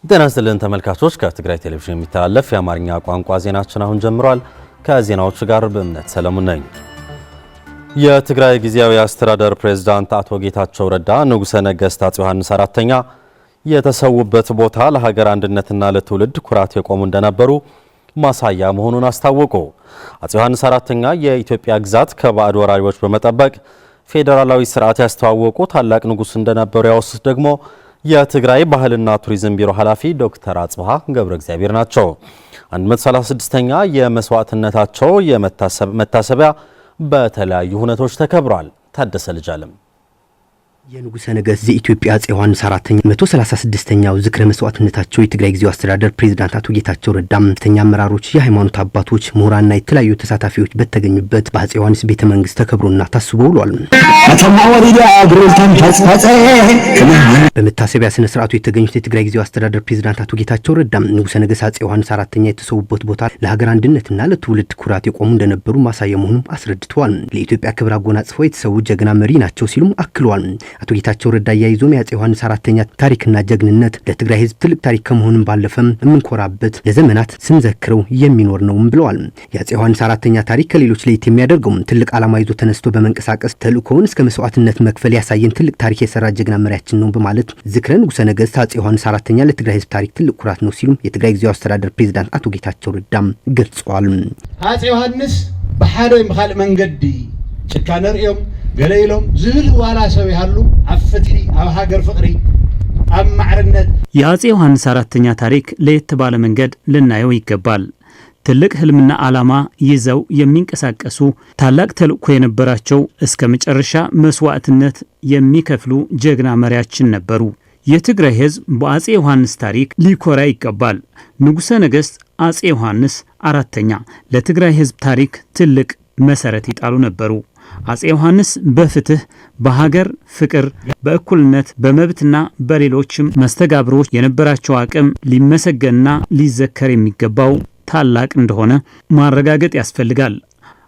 ጤና ይስጥልን ተመልካቾች፣ ከትግራይ ቴሌቪዥን የሚተላለፍ የአማርኛ ቋንቋ ዜናችን አሁን ጀምሯል። ከዜናዎቹ ጋር በእምነት ሰለሞን ነኝ። የትግራይ ጊዜያዊ አስተዳደር ፕሬዝዳንት አቶ ጌታቸው ረዳ ንጉሠ ነገሥት አፄ ዮሐንስ አራተኛ የተሰዉበት ቦታ ለሀገር አንድነትና ለትውልድ ኩራት የቆሙ እንደነበሩ ማሳያ መሆኑን አስታወቁ። አፄ ዮሐንስ አራተኛ የኢትዮጵያ ግዛት ከባዕድ ወራሪዎች በመጠበቅ ፌዴራላዊ ስርዓት ያስተዋወቁ ታላቅ ንጉሥ እንደነበሩ ያወሱት ደግሞ የትግራይ ባህልና ቱሪዝም ቢሮ ኃላፊ ዶክተር አጽብሃ ገብረ እግዚአብሔር ናቸው። 136ኛ የመስዋዕትነታቸው መታሰቢያ በተለያዩ ሁነቶች ተከብሯል። ታደሰ ልጃለም የንጉሠ ነገሥት ዘኢትዮጵያ አፄ ዮሐንስ አራተኛ 136ኛው ዝክረ መስዋዕትነታቸው የትግራይ ጊዜያዊ አስተዳደር ፕሬዝዳንት አቶ ጌታቸው ረዳ ከፍተኛ አመራሮች፣ የሃይማኖት አባቶች፣ ምሁራንና የተለያዩ ተሳታፊዎች በተገኙበት በአፄ ዮሐንስ ቤተ መንግስት ተከብሮና ታስቦ ውሏል። በመታሰቢያ ስነ ስርዓቱ የተገኙት የትግራይ ጊዜያዊ አስተዳደር ፕሬዝዳንት አቶ ጌታቸው ረዳ ንጉሠ ነገሥት አፄ ዮሐንስ አራተኛ የተሰዉበት ቦታ ለሀገር አንድነትና ለትውልድ ኩራት የቆሙ እንደነበሩ ማሳያ መሆኑን አስረድተዋል። ለኢትዮጵያ ክብር አጎናጽፈው የተሰዉ ጀግና መሪ ናቸው ሲሉም አክለዋል። አቶ ጌታቸው ረዳ ያይዞም የአፄ ዮሐንስ አራተኛ ታሪክና ጀግንነት ለትግራይ ህዝብ ትልቅ ታሪክ ከመሆኑም ባለፈም የምንኮራበት ለዘመናት ስንዘክረው የሚኖር ነውም ብለዋል። የአፄ ዮሐንስ አራተኛ ታሪክ ከሌሎች ለየት የሚያደርገው ትልቅ ዓላማ ይዞ ተነስቶ በመንቀሳቀስ ተልእኮውን እስከ መስዋዕትነት መክፈል ያሳየን ትልቅ ታሪክ የሰራ ጀግና መሪያችን ነው በማለት ዝክረ ንጉሠ ነገሥት አፄ ዮሐንስ አራተኛ ለትግራይ ህዝብ ታሪክ ትልቅ ኩራት ነው ሲሉ የትግራይ ጊዜያዊ አስተዳደር ፕሬዝዳንት አቶ ጌታቸው ረዳም ገልጸዋል። አፄ ዮሐንስ በሓደ ወይ በኻል መንገዲ ጭካነ ርእዮም ገለይሎም ዝብል ዋላ ሰብ ያሉ አፍትሪ አብ ሀገር ፍቅሪ አብ ማዕርነት የአፄ ዮሐንስ አራተኛ ታሪክ ለየት ባለ መንገድ ልናየው ይገባል። ትልቅ ህልምና ዓላማ ይዘው የሚንቀሳቀሱ ታላቅ ተልእኮ የነበራቸው እስከ መጨረሻ መስዋዕትነት የሚከፍሉ ጀግና መሪያችን ነበሩ። የትግራይ ህዝብ በአፄ ዮሐንስ ታሪክ ሊኮራ ይገባል። ንጉሠ ነገሥት አፄ ዮሐንስ አራተኛ ለትግራይ ህዝብ ታሪክ ትልቅ መሰረት ይጣሉ ነበሩ። አፄ ዮሐንስ በፍትህ፣ በሀገር ፍቅር፣ በእኩልነት፣ በመብትና በሌሎችም መስተጋብሮች የነበራቸው አቅም ሊመሰገንና ሊዘከር የሚገባው ታላቅ እንደሆነ ማረጋገጥ ያስፈልጋል።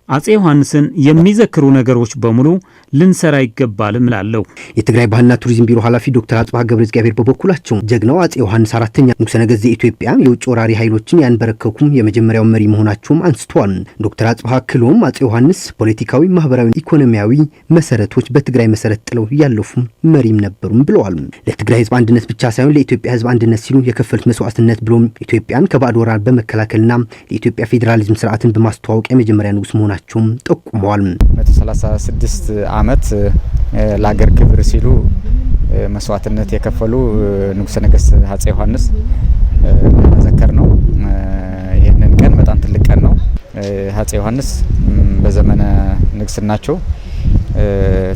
አፄ ዮሐንስን የሚዘክሩ ነገሮች በሙሉ ልንሰራ ይገባልም እላለሁ። የትግራይ ባህልና ቱሪዝም ቢሮ ኃላፊ ዶክተር አጽብሃ ገብረ እግዚአብሔር በበኩላቸው ጀግናው አፄ ዮሐንስ አራተኛ ንጉሠ ነገሥት ዘኢትዮጵያ የውጭ ወራሪ ኃይሎችን ያንበረከኩም የመጀመሪያው መሪ መሆናቸውም አንስተዋል። ዶክተር አጽብሃ ክሎም አፄ ዮሐንስ ፖለቲካዊ፣ ማህበራዊ፣ ኢኮኖሚያዊ መሰረቶች በትግራይ መሰረት ጥለው ያለፉ መሪም ነበሩም ብለዋል። ለትግራይ ህዝብ አንድነት ብቻ ሳይሆን ለኢትዮጵያ ህዝብ አንድነት ሲሉ የከፈሉት መስዋዕትነት ብሎም ኢትዮጵያን ከባዕድ ወራር በመከላከልና ለኢትዮጵያ ፌዴራሊዝም ስርዓትን በማስተዋወቅ የመጀመሪያ ንጉሥ መሆናቸው ጠቁመዋል። 136 ዓመት ለሀገር ክብር ሲሉ መስዋዕትነት የከፈሉ ንጉሠ ነገሥት አፄ ዮሐንስ መዘከር ነው። ይህንን ቀን በጣም ትልቅ ቀን ነው። አፄ ዮሐንስ በዘመነ ንግስናቸው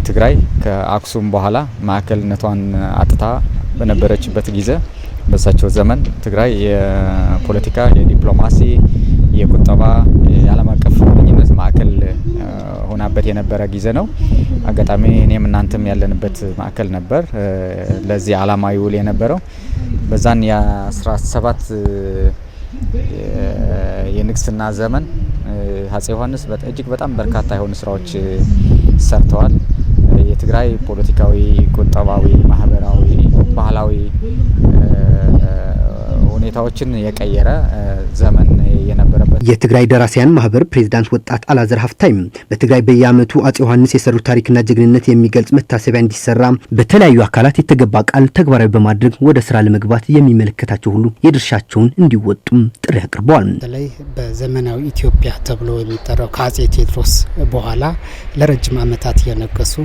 ትግራይ ከአክሱም በኋላ ማዕከልነቷን አጥታ በነበረችበት ጊዜ በሳቸው ዘመን ትግራይ የፖለቲካ፣ የዲፕሎማሲ፣ የቁጠባ፣ የዓለም አቀፍ ግንኙነት ማዕከል ሆናበት የነበረ ጊዜ ነው። አጋጣሚ እኔም እናንተም ያለንበት ማዕከል ነበር። ለዚህ ዓላማ ይውል የነበረው በዛን የ17 የንግስና ዘመን አፄ ዮሐንስ እጅግ በጣም በርካታ የሆኑ ስራዎች ሰርተዋል። የትግራይ ፖለቲካዊ፣ ቁጠባዊ፣ ማህበራዊ፣ ባህላዊ ሁኔታዎችን የቀየረ ዘመን የነበረበት የትግራይ ደራሲያን ማህበር ፕሬዝዳንት ወጣት አላዘር ሀፍታይም በትግራይ በየዓመቱ አፄ ዮሐንስ የሰሩት ታሪክና ጀግንነት የሚገልጽ መታሰቢያ እንዲሰራ በተለያዩ አካላት የተገባ ቃል ተግባራዊ በማድረግ ወደ ስራ ለመግባት የሚመለከታቸው ሁሉ የድርሻቸውን እንዲወጡም ጥሪ አቅርበዋል። በተለይ በዘመናዊ ኢትዮጵያ ተብሎ የሚጠራው ከአፄ ቴዎድሮስ በኋላ ለረጅም ዓመታት የነገሱ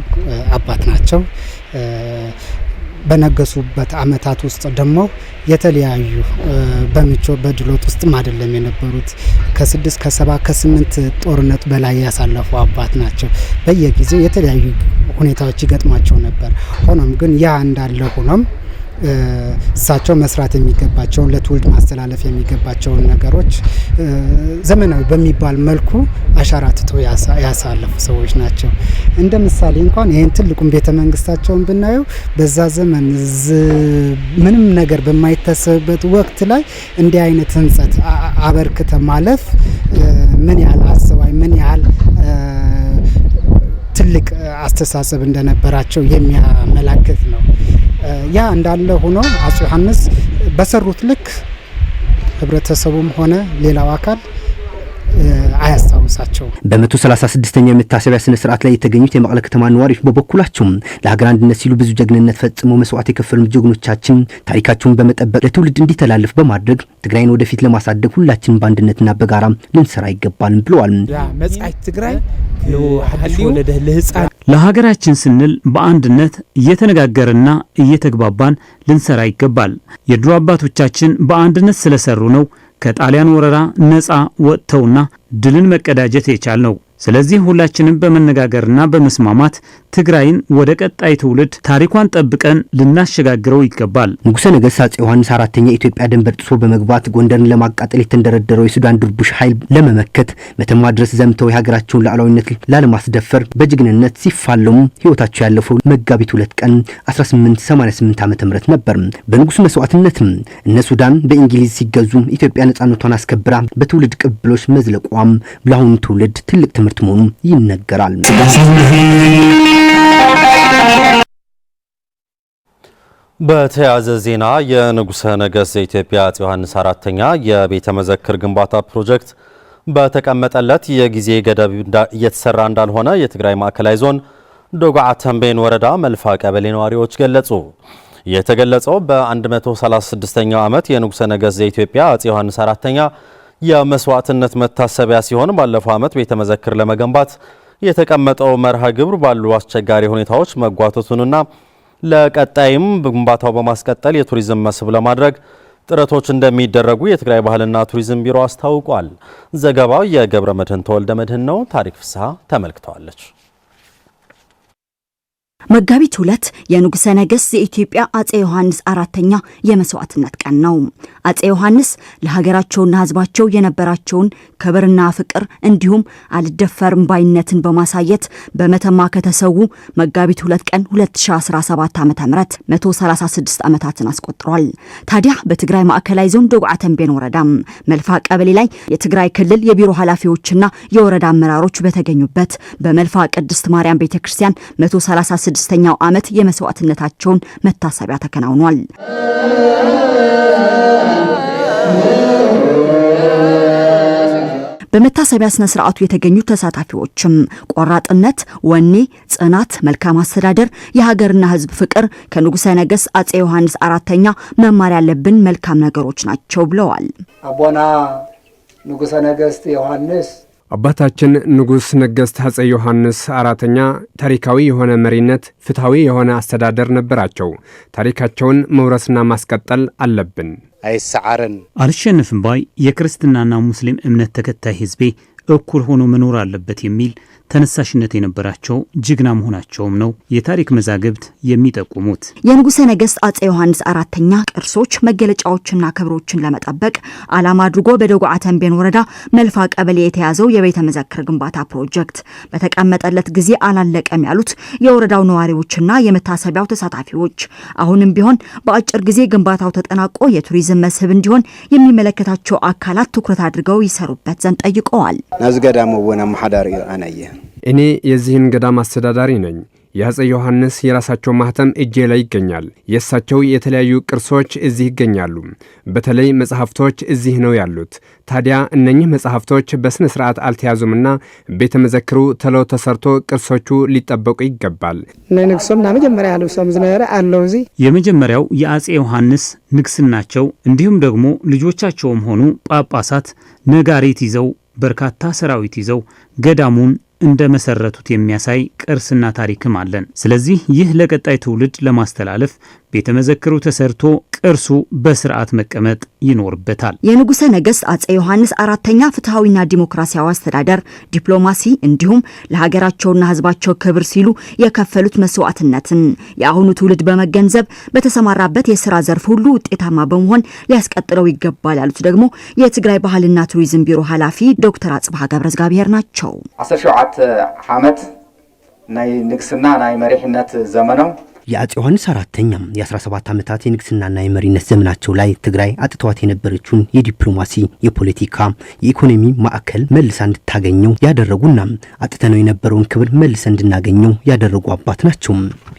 አባት ናቸው። በነገሱበት ዓመታት ውስጥ ደግሞ የተለያዩ በድሎት ውስጥም አይደለም የነበሩት ከ6 ከ7 ከ8 ጦርነት በላይ ያሳለፉ አባት ናቸው። በየጊዜው የተለያዩ ሁኔታዎች ይገጥማቸው ነበር። ሆኖም ግን ያ እንዳለ ሆኖም እሳቸው መስራት የሚገባቸውን ለትውልድ ማስተላለፍ የሚገባቸውን ነገሮች ዘመናዊ በሚባል መልኩ አሻራ ትተው ያሳለፉ ሰዎች ናቸው። እንደ ምሳሌ እንኳን ይህን ትልቁን ቤተ መንግስታቸውን ብናየው በዛ ዘመን ምንም ነገር በማይታሰብበት ወቅት ላይ እንዲህ አይነት ህንጸት አበርክተ ማለፍ ምን ያህል አስባይ ምን ያህል ትልቅ አስተሳሰብ እንደነበራቸው የሚያመላክት ነው። ያ እንዳለ ሆኖ አፄ ዮሐንስ በሰሩት ልክ ህብረተሰቡም ሆነ ሌላው አካል አያስታውሳቸው። በ136ኛው የመታሰቢያ ስነ ስርዓት ላይ የተገኙት የመቀለ ከተማ ነዋሪዎች በበኩላቸው ለሀገር አንድነት ሲሉ ብዙ ጀግንነት ፈጽመው መስዋዕት የከፈሉ ጀግኖቻችን ታሪካቸውን በመጠበቅ ለትውልድ እንዲተላለፍ በማድረግ ትግራይን ወደፊት ለማሳደግ ሁላችንም በአንድነትና በጋራ ልንሰራ ይገባል ብለዋል። ያ መጻኢ ትግራይ ለሐዲስ ወለደ ለህፃን ለሀገራችን ስንል በአንድነት እየተነጋገርና እየተግባባን ልንሰራ ይገባል። የድሮ አባቶቻችን በአንድነት ስለሰሩ ነው ከጣሊያን ወረራ ነፃ ወጥተውና ድልን መቀዳጀት የቻልነው። ስለዚህ ሁላችንም በመነጋገርና በመስማማት ትግራይን ወደ ቀጣይ ትውልድ ታሪኳን ጠብቀን ልናሸጋግረው ይገባል። ንጉሠ ነገሥት አፄ ዮሐንስ አራተኛ ኢትዮጵያ ድንበር ጥሶ በመግባት ጎንደርን ለማቃጠል የተንደረደረው የሱዳን ድርቡሽ ኃይል ለመመከት መተማ ድረስ ዘምተው የሀገራቸውን ሉዓላዊነት ላለማስደፈር በጀግንነት ሲፋለሙ ሕይወታቸው ያለፈው መጋቢት 2 ቀን 1888 ዓ.ም ነበር። በንጉሥ መስዋዕትነት እነ ሱዳን በእንግሊዝ ሲገዙ ኢትዮጵያ ነጻነቷን አስከብራ በትውልድ ቅብብሎች መዝለቋም ለአሁኑ ትውልድ ትልቅ ትምህርት መሆኑ ይነገራል። በተያያዘ ዜና የንጉሠ ነገሥት የኢትዮጵያ አፄ ዮሐንስ አራተኛ የቤተ መዘክር ግንባታ ፕሮጀክት በተቀመጠለት የጊዜ ገደብ እየተሰራ እንዳልሆነ የትግራይ ማዕከላዊ ዞን ዶጓ ተንቤን ወረዳ መልፋ ቀበሌ ነዋሪዎች ገለጹ። የተገለጸው በ136ኛው ዓመት የንጉሠ ነገሥት የኢትዮጵያ አፄ ዮሐንስ አራተኛ የመስዋዕትነት መታሰቢያ ሲሆን ባለፈው ዓመት ቤተ መዘክር ለመገንባት የተቀመጠው መርሃ ግብር ባሉ አስቸጋሪ ሁኔታዎች መጓተቱንና ለቀጣይም ግንባታው በማስቀጠል የቱሪዝም መስህብ ለማድረግ ጥረቶች እንደሚደረጉ የትግራይ ባህልና ቱሪዝም ቢሮ አስታውቋል። ዘገባው የገብረ መድህን ተወልደ መድህን ነው። ታሪክ ፍስሐ ተመልክተዋለች። መጋቢት 2 የንጉሠ ነገሥት የኢትዮጵያ አፄ ዮሐንስ አራተኛ የመስዋዕትነት ቀን ነው። አፄ ዮሐንስ ለሀገራቸውና ሕዝባቸው የነበራቸውን ክብርና ፍቅር እንዲሁም አልደፈርም ባይነትን በማሳየት በመተማ ከተሰዉ መጋቢት 2 ቀን 2017 ዓ.ም 136 ዓመታትን አስቆጥሯል። ታዲያ በትግራይ ማዕከላዊ ዞን ዶጓ ተንቤን ወረዳ መልፋ ቀበሌ ላይ የትግራይ ክልል የቢሮ ኃላፊዎችና የወረዳ አመራሮች በተገኙበት በመልፋ ቅድስት ማርያም ቤተክርስቲያን 136ኛው ዓመት የመስዋዕትነታቸውን መታሰቢያ ተከናውኗል። በመታሰቢያ ስነ ስርዓቱ የተገኙ ተሳታፊዎችም ቆራጥነት፣ ወኔ፣ ጽናት፣ መልካም አስተዳደር፣ የሀገርና ሕዝብ ፍቅር ከንጉሠ ነገሥት አፄ ዮሐንስ አራተኛ መማር ያለብን መልካም ነገሮች ናቸው ብለዋል። አቦና ንጉሠ ነገሥት ዮሐንስ አባታችን ንጉሥ ነገሥት አፄ ዮሐንስ አራተኛ ታሪካዊ የሆነ መሪነት፣ ፍትሐዊ የሆነ አስተዳደር ነበራቸው። ታሪካቸውን መውረስና ማስቀጠል አለብን። አይሰዓረን አልሸነፍም ባይ የክርስትናና ሙስሊም እምነት ተከታይ ህዝቤ እኩል ሆኖ መኖር አለበት የሚል ተነሳሽነት የነበራቸው ጅግና መሆናቸውም ነው የታሪክ መዛግብት የሚጠቁሙት። የንጉሠ ነገሥት አፄ ዮሐንስ አራተኛ ቅርሶች፣ መገለጫዎችና ክብሮችን ለመጠበቅ ዓላማ አድርጎ በዶጓ ተንቤን ወረዳ መልፋ ቀበሌ የተያዘው የቤተ መዘክር ግንባታ ፕሮጀክት በተቀመጠለት ጊዜ አላለቀም ያሉት የወረዳው ነዋሪዎችና የመታሰቢያው ተሳታፊዎች አሁንም ቢሆን በአጭር ጊዜ ግንባታው ተጠናቆ የቱሪዝም መስህብ እንዲሆን የሚመለከታቸው አካላት ትኩረት አድርገው ይሰሩበት ዘንድ ጠይቀዋል። ናዝገዳም ወና ማሐዳር አናየ እኔ የዚህን ገዳም አስተዳዳሪ ነኝ። የአፄ ዮሐንስ የራሳቸው ማህተም እጄ ላይ ይገኛል። የእሳቸው የተለያዩ ቅርሶች እዚህ ይገኛሉ። በተለይ መጽሐፍቶች እዚህ ነው ያሉት። ታዲያ እነኚህ መጽሐፍቶች በስነ ስርዓት አልተያዙምና ቤተ መዘክሩ ተለው ተሰርቶ ቅርሶቹ ሊጠበቁ ይገባል። ንግሶም መጀመሪያ ያሉሰም ዝነበረ አለው እዚ የመጀመሪያው የአፄ ዮሐንስ ንግስናቸው እንዲሁም ደግሞ ልጆቻቸውም ሆኑ ጳጳሳት ነጋሪት ይዘው በርካታ ሰራዊት ይዘው ገዳሙን እንደመሰረቱት የሚያሳይ ቅርስና ታሪክም አለን። ስለዚህ ይህ ለቀጣይ ትውልድ ለማስተላለፍ ቤተ መዘክሩ ተሰርቶ ቅርሱ በስርዓት መቀመጥ ይኖርበታል። የንጉሠ ነገሥት አፄ ዮሐንስ አራተኛ ፍትሐዊና ዲሞክራሲያዊ አስተዳደር፣ ዲፕሎማሲ እንዲሁም ለሀገራቸውና ሕዝባቸው ክብር ሲሉ የከፈሉት መስዋዕትነትን የአሁኑ ትውልድ በመገንዘብ በተሰማራበት የሥራ ዘርፍ ሁሉ ውጤታማ በመሆን ሊያስቀጥለው ይገባል ያሉት ደግሞ የትግራይ ባህልና ቱሪዝም ቢሮ ኃላፊ ዶክተር አጽብሃ ገብረእግዚአብሔር ናቸው። 17 ዓመት ናይ ንግስና ናይ መሪሕነት ዘመኖም የአፄ ዮሐንስ አራተኛ የ17 ዓመታት የንግስናና የመሪነት ዘመናቸው ላይ ትግራይ አጥተዋት የነበረችውን የዲፕሎማሲ፣ የፖለቲካ፣ የኢኮኖሚ ማዕከል መልሳ እንድታገኘው ያደረጉና አጥተነው የነበረውን ክብር መልሰ እንድናገኘው ያደረጉ አባት ናቸው።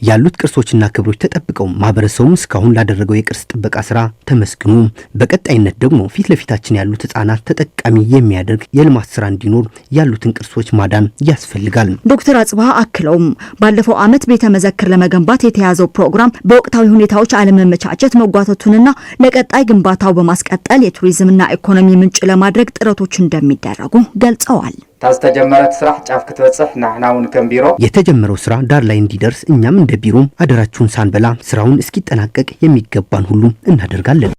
ያሉት ቅርሶችና ክብሮች ተጠብቀው ማህበረሰቡም እስካሁን ላደረገው የቅርስ ጥበቃ ስራ ተመስግኖ በቀጣይነት ደግሞ ፊት ለፊታችን ያሉት ህጻናት ተጠቃሚ የሚያደርግ የልማት ስራ እንዲኖር ያሉትን ቅርሶች ማዳን ያስፈልጋል። ዶክተር አጽባህ አክለውም ባለፈው ዓመት ቤተ መዘክር ለመገንባት የተያዘው ፕሮግራም በወቅታዊ ሁኔታዎች አለመመቻቸት መጓተቱንና ለቀጣይ ግንባታው በማስቀጠል የቱሪዝምና ኢኮኖሚ ምንጭ ለማድረግ ጥረቶች እንደሚደረጉ ገልጸዋል። ታስተጀመረት ስራ ጫፍ ክትበጽሕ ናሕናውን ከም ቢሮ የተጀመረው ስራ ዳር ላይ እንዲደርስ እኛም እንደ ቢሮ አደራችሁን ሳንበላ ስራውን እስኪጠናቀቅ የሚገባን ሁሉ እናደርጋለን።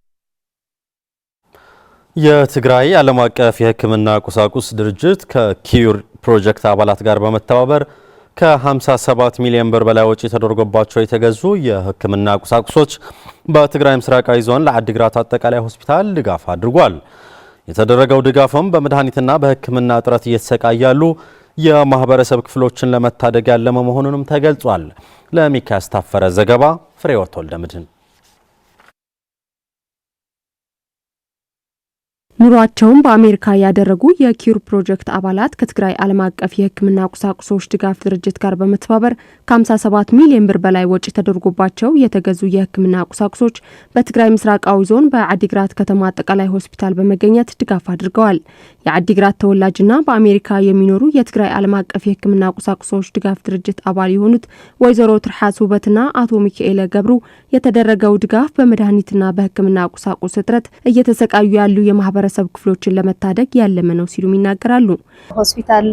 የትግራይ ዓለም አቀፍ የሕክምና ቁሳቁስ ድርጅት ከኪዩር ፕሮጀክት አባላት ጋር በመተባበር ከ57 ሚሊዮን ብር በላይ ወጪ ተደርጎባቸው የተገዙ የሕክምና ቁሳቁሶች በትግራይ ምስራቃዊ ዞን ለአዲግራት አጠቃላይ ሆስፒታል ድጋፍ አድርጓል። የተደረገው ድጋፍም በመድኃኒትና በሕክምና እጥረት እየተሰቃያሉ የማህበረሰብ ክፍሎችን ለመታደግ ያለመ መሆኑንም ተገልጿል። ለሚካስ ታፈረ ዘገባ ፍሬወት ወልደምድን። ኑሯቸውን በአሜሪካ ያደረጉ የኪዩር ፕሮጀክት አባላት ከትግራይ ዓለም አቀፍ የሕክምና ቁሳቁሶች ድጋፍ ድርጅት ጋር በመተባበር ከ57 ሚሊዮን ብር በላይ ወጪ ተደርጎባቸው የተገዙ የሕክምና ቁሳቁሶች በትግራይ ምስራቃዊ ዞን በአዲግራት ከተማ አጠቃላይ ሆስፒታል በመገኘት ድጋፍ አድርገዋል። የአዲግራት ተወላጅና በአሜሪካ የሚኖሩ የትግራይ ዓለም አቀፍ የሕክምና ቁሳቁሶች ድጋፍ ድርጅት አባል የሆኑት ወይዘሮ ትርሓስ ውበትና አቶ ሚካኤል ገብሩ የተደረገው ድጋፍ በመድኃኒትና በሕክምና ቁሳቁስ እጥረት እየተሰቃዩ ያሉ የማህበረሰብ ክፍሎችን ለመታደግ ያለመ ነው ሲሉ ይናገራሉ። ሆስፒታል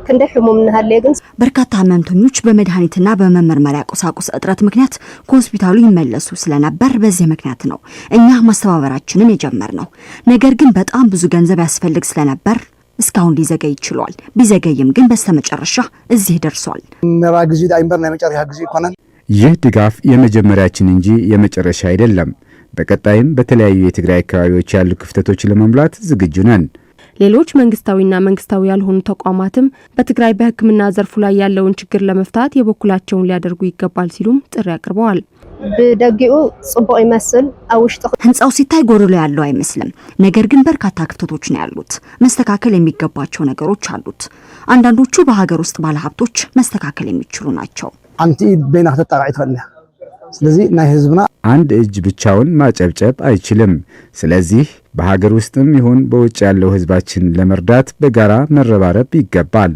ክንደ ህሙም ነሃለ ግን በርካታ ህመምተኞች በመድኃኒትና በመመርመሪያ ቁሳቁስ እጥረት ምክንያት ከሆስፒታሉ ይመለሱ ስለነበር በዚህ ምክንያት ነው እኛ ማስተባበራችንን የጀመርነው። ነገር ግን በጣም ብዙ ገንዘብ ያስፈልግ ስለነበር እስካሁን ሊዘገይ ይችላል። ቢዘገይም ግን በስተመጨረሻ እዚህ ደርሷል። መራ ግዚ ዳይምበርና የመጨረሻ ግዚ ይኮናል። ይህ ድጋፍ የመጀመሪያችን እንጂ የመጨረሻ አይደለም። በቀጣይም በተለያዩ የትግራይ አካባቢዎች ያሉ ክፍተቶች ለመሙላት ዝግጁ ነን። ሌሎች መንግስታዊና መንግስታዊ ያልሆኑ ተቋማትም በትግራይ በሕክምና ዘርፉ ላይ ያለውን ችግር ለመፍታት የበኩላቸውን ሊያደርጉ ይገባል ሲሉም ጥሪ አቅርበዋል። በደጊኡ ጽቡቅ ይመስል አውሽጥ ህንጻው ሲታይ ጎዶሎ ያለው አይመስልም። ነገር ግን በርካታ ክፍተቶች ነው ያሉት። መስተካከል የሚገባቸው ነገሮች አሉት። አንዳንዶቹ በሀገር ውስጥ ባለሀብቶች መስተካከል የሚችሉ ናቸው። አንቲ በእና ተጣራጭ ፈለ ስለዚህ ናይ ህዝብና አንድ እጅ ብቻውን ማጨብጨብ አይችልም። ስለዚህ በሀገር ውስጥም ይሁን በውጭ ያለው ህዝባችን ለመርዳት በጋራ መረባረብ ይገባል።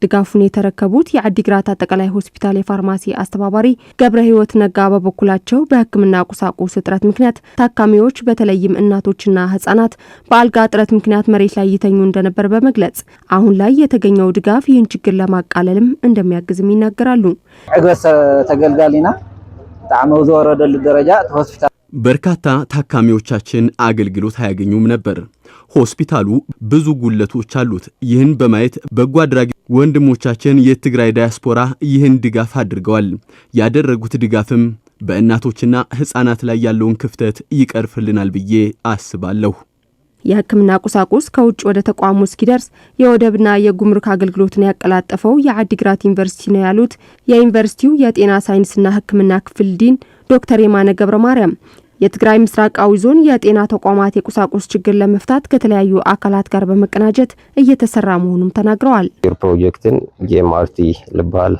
ድጋፉን የተረከቡት የአዲግራት አጠቃላይ ሆስፒታል የፋርማሲ አስተባባሪ ገብረ ህይወት ነጋ በበኩላቸው በሕክምና ቁሳቁስ እጥረት ምክንያት ታካሚዎች በተለይም እናቶችና ህጻናት በአልጋ እጥረት ምክንያት መሬት ላይ ይተኙ እንደነበር በመግለጽ አሁን ላይ የተገኘው ድጋፍ ይህን ችግር ለማቃለልም እንደሚያግዝም ይናገራሉ። ዕግበተ ተገልጋሊና ጣዕመው ዘወረደል ደረጃ ሆስፒታል በርካታ ታካሚዎቻችን አገልግሎት አያገኙም ነበር። ሆስፒታሉ ብዙ ጉለቶች አሉት። ይህን በማየት በጎ አድራጊ ወንድሞቻችን የትግራይ ዳያስፖራ ይህን ድጋፍ አድርገዋል። ያደረጉት ድጋፍም በእናቶችና ህፃናት ላይ ያለውን ክፍተት ይቀርፍልናል ብዬ አስባለሁ። የሕክምና ቁሳቁስ ከውጭ ወደ ተቋሙ እስኪደርስ የወደብና የጉምሩክ አገልግሎትን ያቀላጠፈው የአዲግራት ዩኒቨርሲቲ ነው ያሉት የዩኒቨርሲቲው የጤና ሳይንስና ሕክምና ክፍል ዲን ዶክተር የማነ ገብረ ማርያም የትግራይ ምስራቃዊ ዞን የጤና ተቋማት የቁሳቁስ ችግር ለመፍታት ከተለያዩ አካላት ጋር በመቀናጀት እየተሰራ መሆኑን ተናግረዋል። ፕሮጀክትን ጂኤምአርቲ ልባል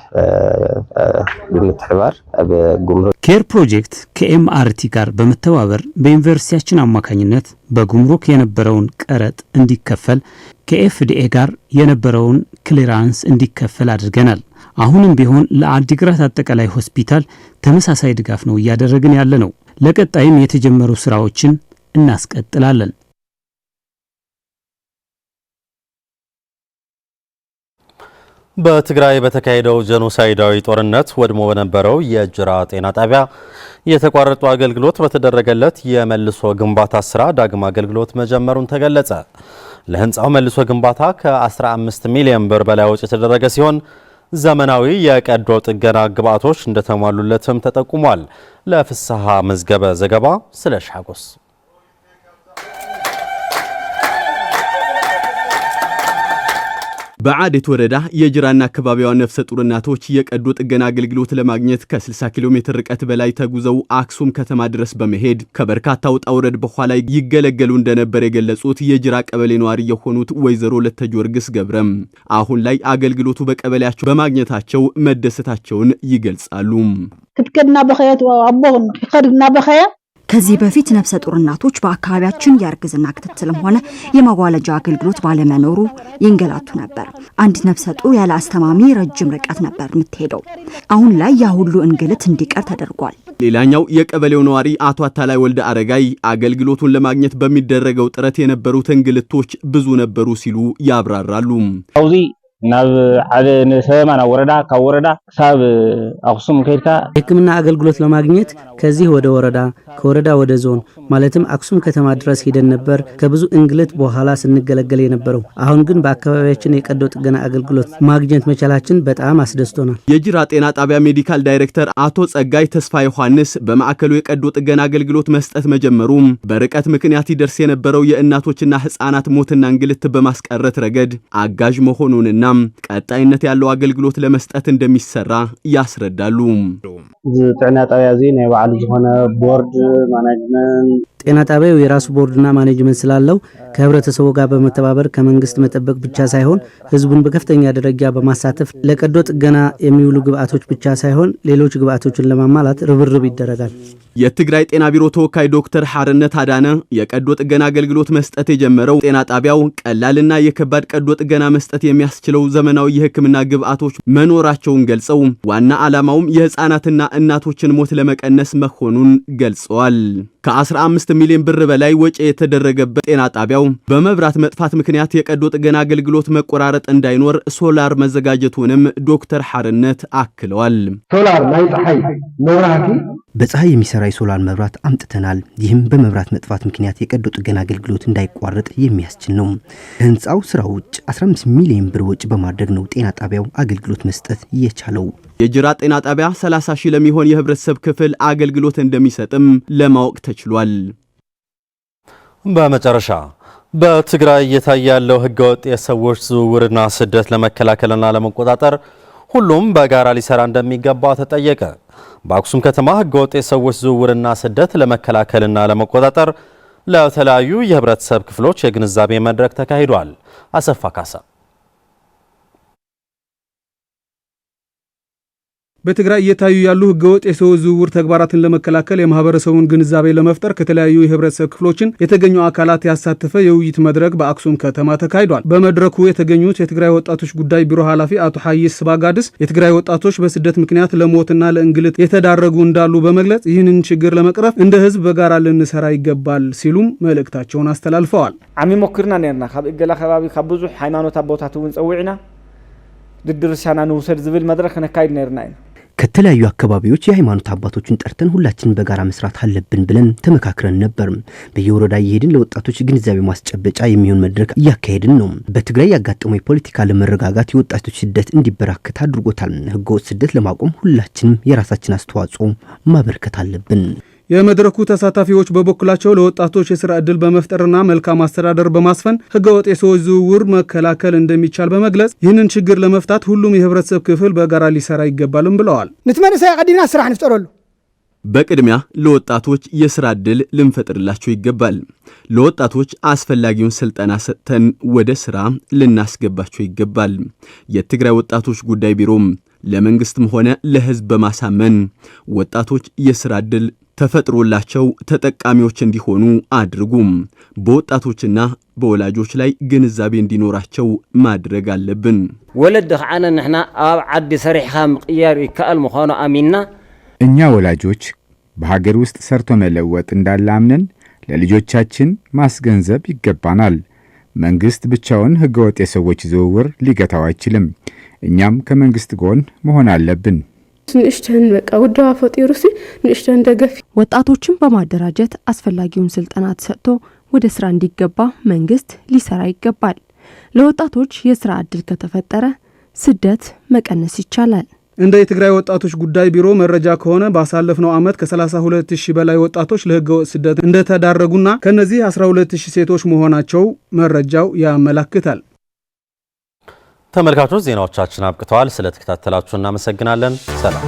በመተባበር በጉምሩክ ኬር ፕሮጀክት ከኤምአርቲ ጋር በመተባበር በዩኒቨርሲቲያችን አማካኝነት በጉምሩክ የነበረውን ቀረጥ እንዲከፈል ከኤፍዲኤ ጋር የነበረውን ክሊራንስ እንዲከፈል አድርገናል። አሁንም ቢሆን ለአዲግራት አጠቃላይ ሆስፒታል ተመሳሳይ ድጋፍ ነው እያደረግን ያለ ነው። ለቀጣይም የተጀመሩ ስራዎችን እናስቀጥላለን። በትግራይ በተካሄደው ጄኖሳይዳዊ ጦርነት ወድሞ በነበረው የጅራ ጤና ጣቢያ የተቋረጠው አገልግሎት በተደረገለት የመልሶ ግንባታ ስራ ዳግም አገልግሎት መጀመሩን ተገለጸ። ለህንጻው መልሶ ግንባታ ከ15 ሚሊዮን ብር በላይ ወጪ የተደረገ ሲሆን ዘመናዊ የቀዶ ጥገና ግብአቶች እንደተሟሉለትም ተጠቁሟል። ለፍስሐ መዝገበ ዘገባ ስለ ሻጎስ በዓዴት ወረዳ የጅራና አካባቢዋ ነፍሰ ጡር እናቶች የቀዶ ጥገና አገልግሎት ለማግኘት ከ60 ኪሎ ሜትር ርቀት በላይ ተጉዘው አክሱም ከተማ ድረስ በመሄድ ከበርካታ ውጣ ውረድ በኋላ ይገለገሉ እንደነበር የገለጹት የጅራ ቀበሌ ነዋሪ የሆኑት ወይዘሮ ለተጆርግስ ገብረም አሁን ላይ አገልግሎቱ በቀበሌያቸው በማግኘታቸው መደሰታቸውን ይገልጻሉ። ክትከድና በኸያት አቦን ይኸድና በኸያ ከዚህ በፊት ነፍሰ ጡር እናቶች በአካባቢያችን የእርግዝና ክትትልም ሆነ የማዋለጃ አገልግሎት ባለመኖሩ ይንገላቱ ነበር። አንድ ነፍሰ ጡር ያለ አስተማሚ ረጅም ርቀት ነበር የምትሄደው። አሁን ላይ ያ ሁሉ እንግልት እንዲቀር ተደርጓል። ሌላኛው የቀበሌው ነዋሪ አቶ አታላይ ወልደ አረጋይ አገልግሎቱን ለማግኘት በሚደረገው ጥረት የነበሩት እንግልቶች ብዙ ነበሩ ሲሉ ያብራራሉ። ናብ ዓደ ሰማና ወረዳ ከወረዳ ሳብ አክሱም ከይካ የሕክምና አገልግሎት ለማግኘት ከዚህ ወደ ወረዳ ከወረዳ ወደ ዞን ማለትም አክሱም ከተማ ድረስ ሄደን ነበር ከብዙ እንግልት በኋላ ስንገለገል የነበረው። አሁን ግን በአካባቢያችን የቀዶ ጥገና አገልግሎት ማግኘት መቻላችን በጣም አስደስቶናል። የጅራ ጤና ጣቢያ ሜዲካል ዳይሬክተር አቶ ጸጋይ ተስፋ ዮሐንስ በማዕከሉ የቀዶ ጥገና አገልግሎት መስጠት መጀመሩ በርቀት ምክንያት ይደርስ የነበረው የእናቶችና ህፃናት ሞትና እንግልት በማስቀረት ረገድ አጋዥ መሆኑንና ቀጣይነት ያለው አገልግሎት ለመስጠት እንደሚሰራ ያስረዳሉ። ጤና ጣቢያ ናይ ባዓሉ ዝኾነ ቦርድ ማኔጅመንት ጤና ጣቢያው የራሱ ቦርድና ማኔጅመንት ስላለው ከህብረተሰቡ ጋር በመተባበር ከመንግስት መጠበቅ ብቻ ሳይሆን ህዝቡን በከፍተኛ ደረጃ በማሳተፍ ለቀዶ ጥገና የሚውሉ ግብአቶች ብቻ ሳይሆን ሌሎች ግብአቶችን ለማሟላት ርብርብ ይደረጋል። የትግራይ ጤና ቢሮ ተወካይ ዶክተር ሐርነት አዳነ የቀዶ ጥገና አገልግሎት መስጠት የጀመረው ጤና ጣቢያው ቀላልና የከባድ ቀዶ ጥገና መስጠት የሚያስችለው ዘመናዊ የህክምና ግብአቶች መኖራቸውን ገልጸው ዋና ዓላማውም የህፃናትና እናቶችን ሞት ለመቀነስ መሆኑን ገልጸዋል። ከ15 ሚሊዮን ብር በላይ ወጪ የተደረገበት ጤና ጣቢያው በመብራት መጥፋት ምክንያት የቀዶ ጥገና አገልግሎት መቆራረጥ እንዳይኖር ሶላር መዘጋጀቱንም ዶክተር ሐርነት አክለዋል። ሶላር ላይ ፀሐይ መብራቲ በፀሐይ የሚሰራ የሶላር መብራት አምጥተናል። ይህም በመብራት መጥፋት ምክንያት የቀዶ ጥገና አገልግሎት እንዳይቋረጥ የሚያስችል ነው። ህንጻው ስራው ውጭ 15 ሚሊዮን ብር ወጪ በማድረግ ነው ጤና ጣቢያው አገልግሎት መስጠት የቻለው። የጅራ ጤና ጣቢያ 30 ሺህ ለሚሆን የህብረተሰብ ክፍል አገልግሎት እንደሚሰጥም ለማወቅ ተችሏል። በመጨረሻ በትግራይ እየታየ ያለው ህገወጥ የሰዎች ዝውውርና ስደት ለመከላከልና ለመቆጣጠር ሁሉም በጋራ ሊሰራ እንደሚገባ ተጠየቀ። በአክሱም ከተማ ህገወጥ የሰዎች ዝውውርና ስደት ለመከላከልና ለመቆጣጠር ለተለያዩ የህብረተሰብ ክፍሎች የግንዛቤ መድረክ ተካሂዷል። አሰፋ ካሳ በትግራይ እየታዩ ያሉ ህገወጥ የሰዎች ዝውውር ተግባራትን ለመከላከል የማህበረሰቡን ግንዛቤ ለመፍጠር ከተለያዩ የህብረተሰብ ክፍሎችን የተገኙ አካላት ያሳተፈ የውይይት መድረክ በአክሱም ከተማ ተካሂዷል። በመድረኩ የተገኙት የትግራይ ወጣቶች ጉዳይ ቢሮ ኃላፊ አቶ ሐይስ ስባጋድስ የትግራይ ወጣቶች በስደት ምክንያት ለሞትና ለእንግልት የተዳረጉ እንዳሉ በመግለጽ ይህንን ችግር ለመቅረፍ እንደ ህዝብ በጋራ ልንሰራ ይገባል ሲሉም መልእክታቸውን አስተላልፈዋል። ዓሚ ሞክርና ነርና ካብ እገላ ከባቢ ካብ ብዙ ሃይማኖት አቦታት እውን ጸውዕና ድድርሻና ንውሰድ ዝብል መድረክ ነካይድ ነርና ከተለያዩ አካባቢዎች የሃይማኖት አባቶችን ጠርተን ሁላችንን በጋራ መስራት አለብን ብለን ተመካክረን ነበር። በየወረዳ እየሄድን ለወጣቶች ግንዛቤ ማስጨበጫ የሚሆን መድረክ እያካሄድን ነው። በትግራይ ያጋጠመው የፖለቲካ ለመረጋጋት የወጣቶች ስደት እንዲበራከት አድርጎታል። ህገወጥ ስደት ለማቆም ሁላችንም የራሳችን አስተዋጽኦ ማበርከት አለብን። የመድረኩ ተሳታፊዎች በበኩላቸው ለወጣቶች የሥራ ዕድል በመፍጠርና መልካም አስተዳደር በማስፈን ህገወጥ የሰዎች ዝውውር መከላከል እንደሚቻል በመግለጽ ይህንን ችግር ለመፍታት ሁሉም የህብረተሰብ ክፍል በጋራ ሊሰራ ይገባልም ብለዋል። ንትመንሳይ ቀዲና ስራ ንፍጠረሉ በቅድሚያ ለወጣቶች የሥራ ዕድል ልንፈጥርላቸው ይገባል። ለወጣቶች አስፈላጊውን ስልጠና ሰጥተን ወደ ሥራ ልናስገባቸው ይገባል። የትግራይ ወጣቶች ጉዳይ ቢሮም ለመንግስትም ሆነ ለህዝብ በማሳመን ወጣቶች የሥራ ዕድል ተፈጥሮላቸው ተጠቃሚዎች እንዲሆኑ አድርጉም። በወጣቶችና በወላጆች ላይ ግንዛቤ እንዲኖራቸው ማድረግ አለብን። ወለድ ኸዓነ ንሕና ኣብ ዓዲ ሰሪሕኻ ምቅያር ይከአል ምዃኑ አሚንና እኛ ወላጆች በሀገር ውስጥ ሰርቶ መለወጥ እንዳለ አምነን ለልጆቻችን ማስገንዘብ ይገባናል። መንግስት ብቻውን ህገወጥ የሰዎች ዝውውር ሊገታው አይችልም። እኛም ከመንግስት ጎን መሆን አለብን። ንእሽተን በቃ ወደዋ ፈጢሩሲ ንእሽተን ደገፍ ወጣቶችን በማደራጀት አስፈላጊውን ስልጠና ተሰጥቶ ወደ ስራ እንዲገባ መንግስት ሊሰራ ይገባል። ለወጣቶች የስራ ዕድል ከተፈጠረ ስደት መቀነስ ይቻላል። እንደ የትግራይ ወጣቶች ጉዳይ ቢሮ መረጃ ከሆነ ባሳለፍነው ዓመት ከ32000 በላይ ወጣቶች ለህገወጥ ስደት እንደተዳረጉና ከነዚህ 12000 ሴቶች መሆናቸው መረጃው ያመለክታል። ተመልካቾች ዜናዎቻችን አብቅተዋል። ስለተከታተላችሁ እናመሰግናለን። ሰላም